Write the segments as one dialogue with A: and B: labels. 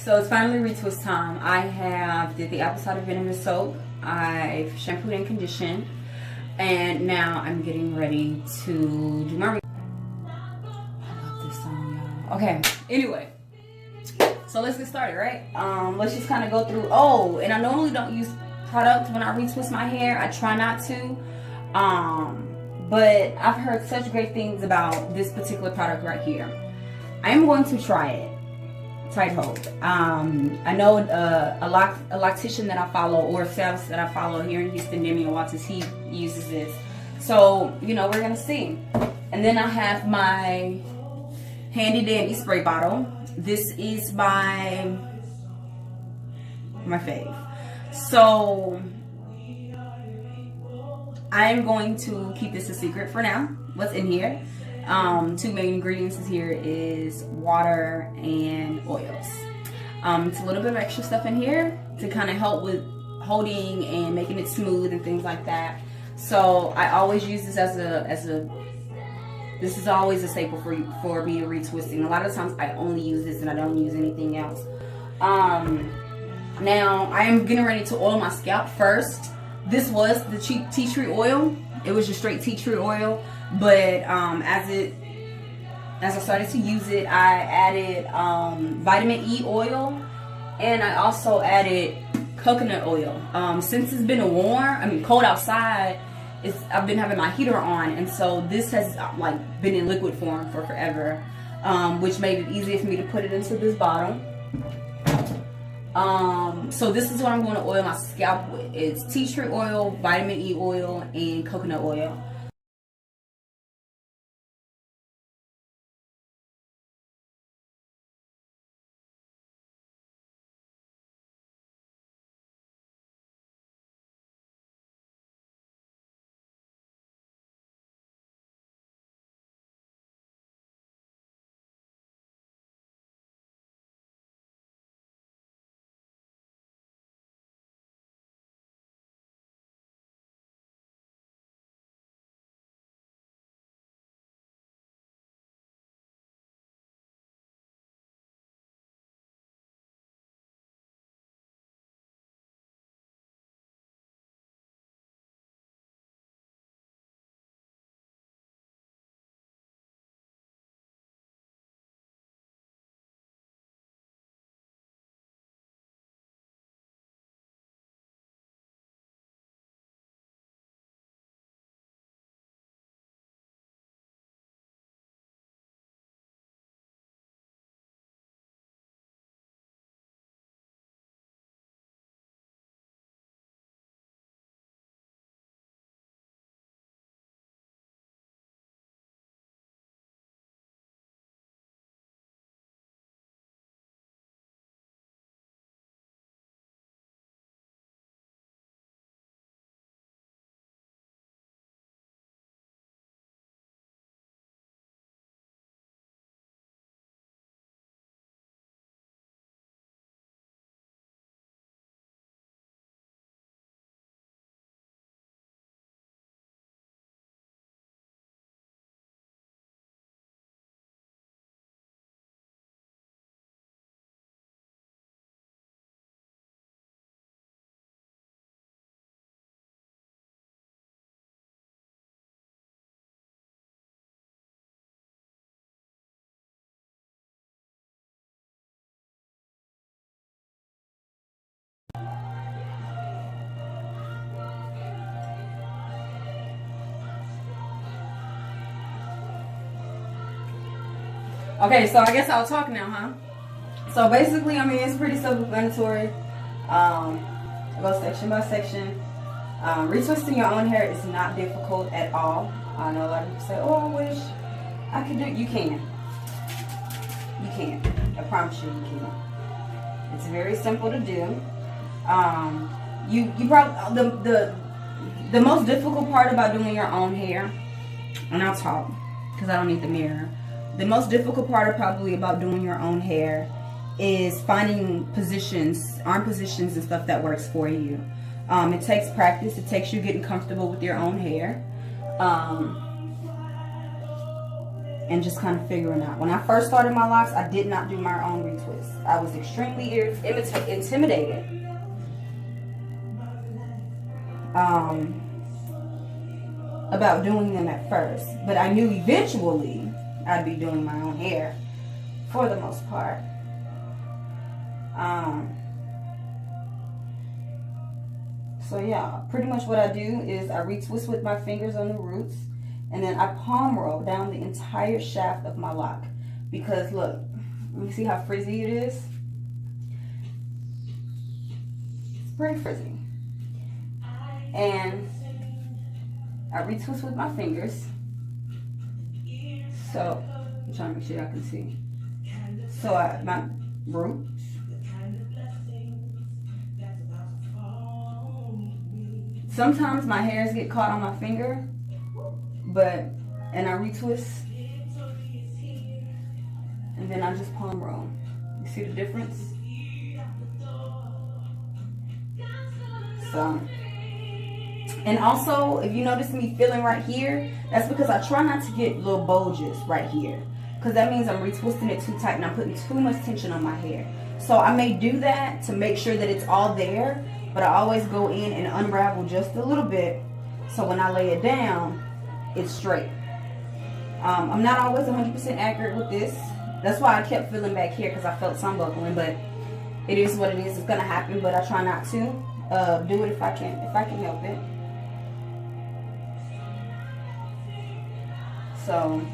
A: So it's finally retwist time. I have did the apple cider vinegar soap. I've shampooed and conditioned. And now I'm getting ready to do my... I love this song, y'all. Okay, anyway. So let's get started, right? Let's just kind of go through... Oh, and I normally don't use products when I retwist my hair. I try not to. But I've heard such great things about this particular product right here. I am going to try it. Tight hold. I know a loctician that I follow, or a stylist that I follow here in Houston, Demi Watts, he uses this. So, you know, we're gonna see. And then I have my handy dandy spray bottle. This is my fave. So I'm going to keep this a secret for now. What's in here? Two main ingredients here is water and oils. It's a little bit of extra stuff in here to kind of help with holding and making it smooth and things like that. So I always use this this is always a staple for me to retwisting. A lot of times I only use this and I don't use anything else. Now I am getting ready to oil my scalp first. This was the cheap tea tree oil. It was just straight tea tree oil. But as I started to use it, I added vitamin E oil, and I also added coconut oil. Since it's been cold outside, I've been having my heater on, and so this has like been in liquid form for forever, which made it easier for me to put it into this bottle. So this is what I'm going to oil my scalp with. It's tea tree oil, vitamin E oil, and coconut oil. Okay, so I guess I'll talk now, huh? So basically, I mean, it's pretty self-explanatory. I go section by section. Retwisting your own hair is not difficult at all. I know a lot of people say, oh, I wish I could do it. You can. You can. I promise you, you can. It's very simple to do. You probably, the most difficult part about doing your own hair, and I'll talk because I don't need the mirror. The most difficult part probably about doing your own hair is finding positions, arm positions and stuff that works for you. It takes practice. It takes you getting comfortable with your own hair. and just kind of figuring out. When I first started my locks, I did not do my own retwist. I was extremely intimidated. About doing them at first, but I knew eventually I'd be doing my own hair for the most part. So yeah, pretty much what I do is I retwist with my fingers on the roots, and then I palm roll down the entire shaft of my lock. Because look, you see how frizzy it is? It's pretty frizzy. And I retwist with my fingers. So, I'm trying to make sure y'all can see. So, my roots. Sometimes my hairs get caught on my finger, and I retwist. And then I just palm roll. You see the difference? So. And also, if you notice me feeling right here, that's because I try not to get little bulges right here. Because that means I'm retwisting it too tight and I'm putting too much tension on my hair. So I may do that to make sure that it's all there, but I always go in and unravel just a little bit. So when I lay it down, it's straight. I'm not always 100% accurate with this. That's why I kept feeling back here, because I felt some buckling, but it is what it is. It's going to happen, but I try not to do it if I can help it. So,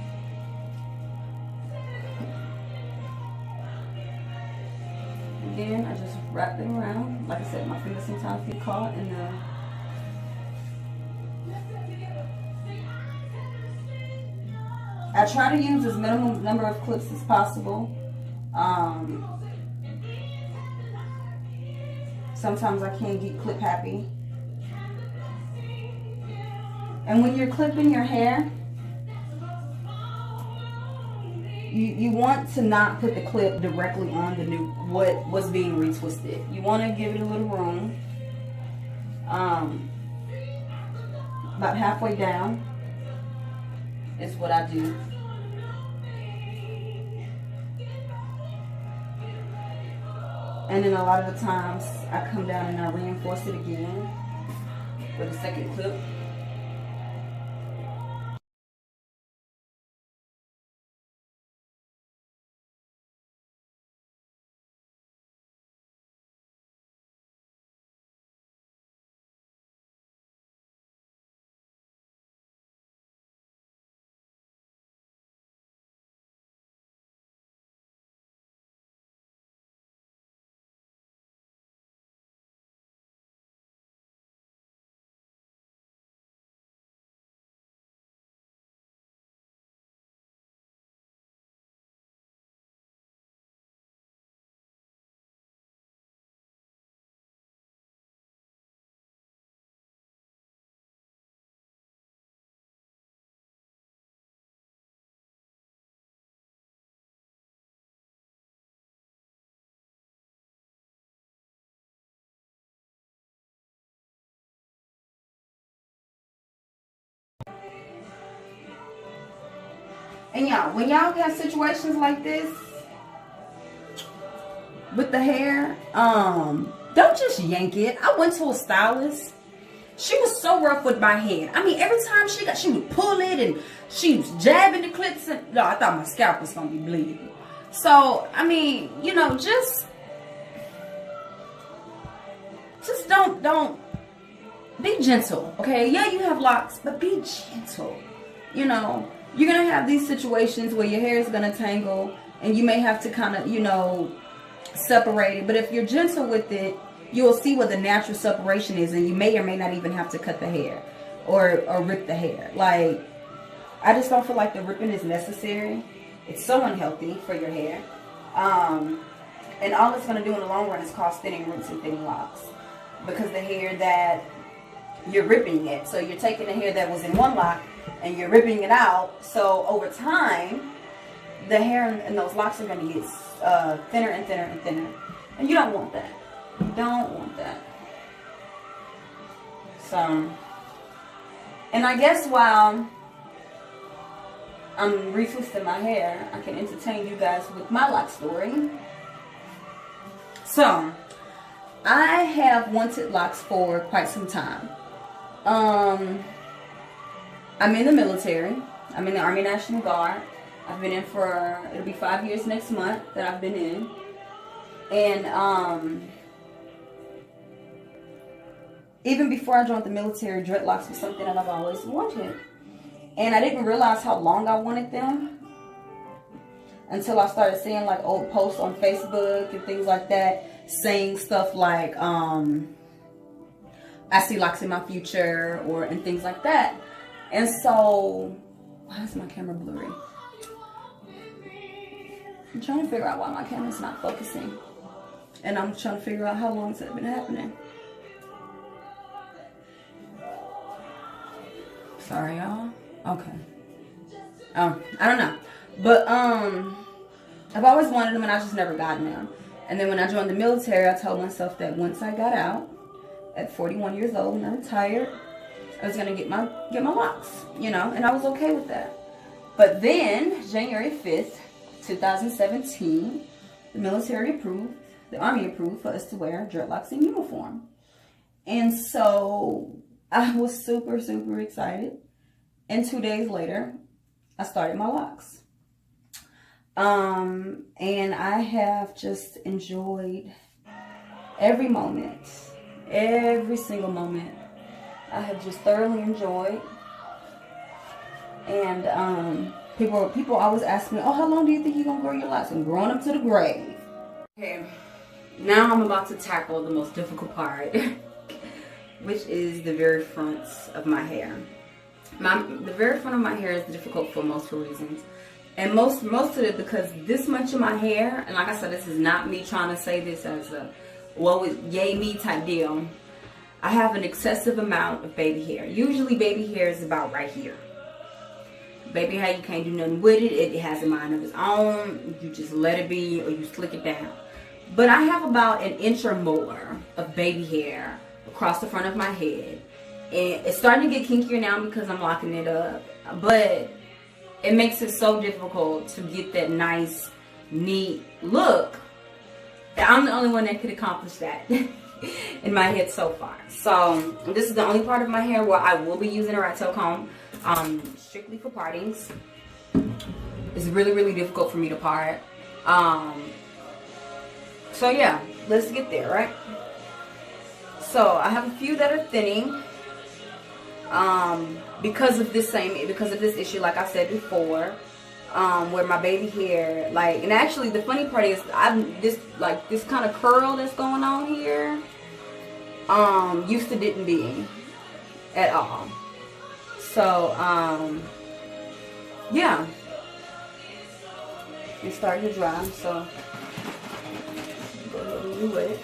A: again, I just wrap it around. Like I said, my fingers sometimes get caught in the... I try to use as minimum number of clips as possible. Sometimes I can get clip happy. And when you're clipping your hair, you want to not put the clip directly on the what was being retwisted. You want to give it a little room. About halfway down is what I do. And then a lot of the times I come down and I reinforce it again with a second clip. And y'all, when y'all have situations like this with the hair, don't just yank it. I went to a stylist. She was so rough with my head. I mean, every time she would pull it and she was jabbing the clips. And, no, I thought my scalp was gonna be bleeding. So, I mean, you know, just don't be gentle, okay? Yeah, you have locks, but be gentle. You know, you're gonna have these situations where your hair is gonna tangle and you may have to kind of, you know, separate it. But if you're gentle with it, you'll see what the natural separation is, and you may or may not even have to cut the hair or rip the hair. Like, I just don't feel like the ripping is necessary. It's so unhealthy for your hair. And all it's going to do in the long run is cause thinning roots and thinning locks. Because the hair that you're ripping it, so you're taking the hair that was in one lock and you're ripping it out. So over time, the hair and those locks are going to get thinner and thinner and thinner. And you don't want that. You don't want that. So, and I guess while I'm retwisting my hair, I can entertain you guys with my lock story. So, I have wanted locks for quite some time. I'm in the military. I'm in the Army National Guard. I've been in for, it'll be 5 years next month that I've been in. And even before I joined the military, dreadlocks was something that I've always wanted. And I didn't realize how long I wanted them until I started seeing like old posts on Facebook and things like that, saying stuff like, I see locks in my future, or and things like that. And so, why is my camera blurry? I'm trying to figure out why my camera's not focusing. And I'm trying to figure out how long it's been happening. Sorry, y'all. Okay. I don't know. But, I've always wanted them and I just never gotten them. And then when I joined the military, I told myself that once I got out, at 41 years old, and I retired, I was gonna get my locks, you know, and I was okay with that. But then, January 5th, 2017, the military approved, the Army approved for us to wear dreadlocks in uniform. And so, I was super, super excited. And 2 days later, I started my locks. And I have just enjoyed every moment, every single moment. I have just thoroughly enjoyed. And people always ask me, oh, how long do you think you're gonna grow your locks? I'm growing them to the grave. Okay, now I'm about to tackle the most difficult part, which is the very fronts of my hair. The very front of my hair is difficult for multiple reasons. And most of it because this much of my hair, and like I said, this is not me trying to say this as a, well, yay me type deal. I have an excessive amount of baby hair. Usually baby hair is about right here. Baby hair, you can't do nothing with it. It has a mind of its own. You just let it be or you slick it down. But I have about an inch or more of baby hair across the front of my head. And it's starting to get kinkier now because I'm locking it up. But it makes it so difficult to get that nice, neat look. I'm the only one that could accomplish that in my head so far. So this is the only part of my hair where I will be using a rat tail comb, strictly for partings. It's really, really difficult for me to part. So yeah, let's get there, right? So I have a few that are thinning. Because of this issue, like I said before, where my baby hair, like, and actually the funny part is, this kind of curl that's going on here, used to didn't be at all. So, yeah, it's starting to dry, so go ahead and do it.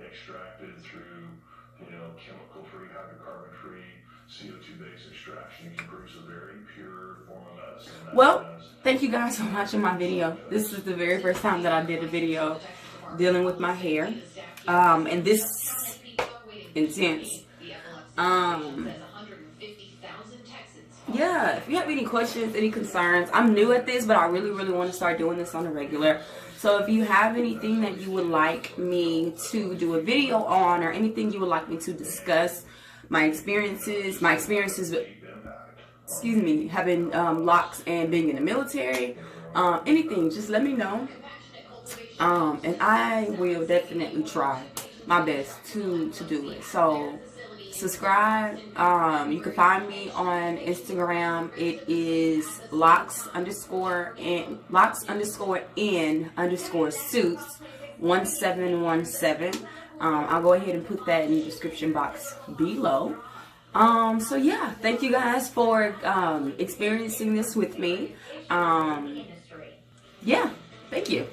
B: extracted through, chemical-free, hydrocarbon-free, CO2-based extraction. You can produce a very pure form of medicine.
A: Well, thank you guys for watching my video. This is the very first time that I did a video dealing with my hair. And this intense. Yeah, if you have any questions, any concerns, I'm new at this, but I really want to start doing this on a regular. So if you have anything that you would like me to do a video on, or anything you would like me to discuss, my experiences with, having locks and being in the military, anything, just let me know. And I will definitely try my best to do it. So subscribe. You can find me on Instagram. It is locks_in_suits1717. I'll go ahead and put that in the description box below. So yeah, thank you guys for experiencing this with me. Yeah, thank you.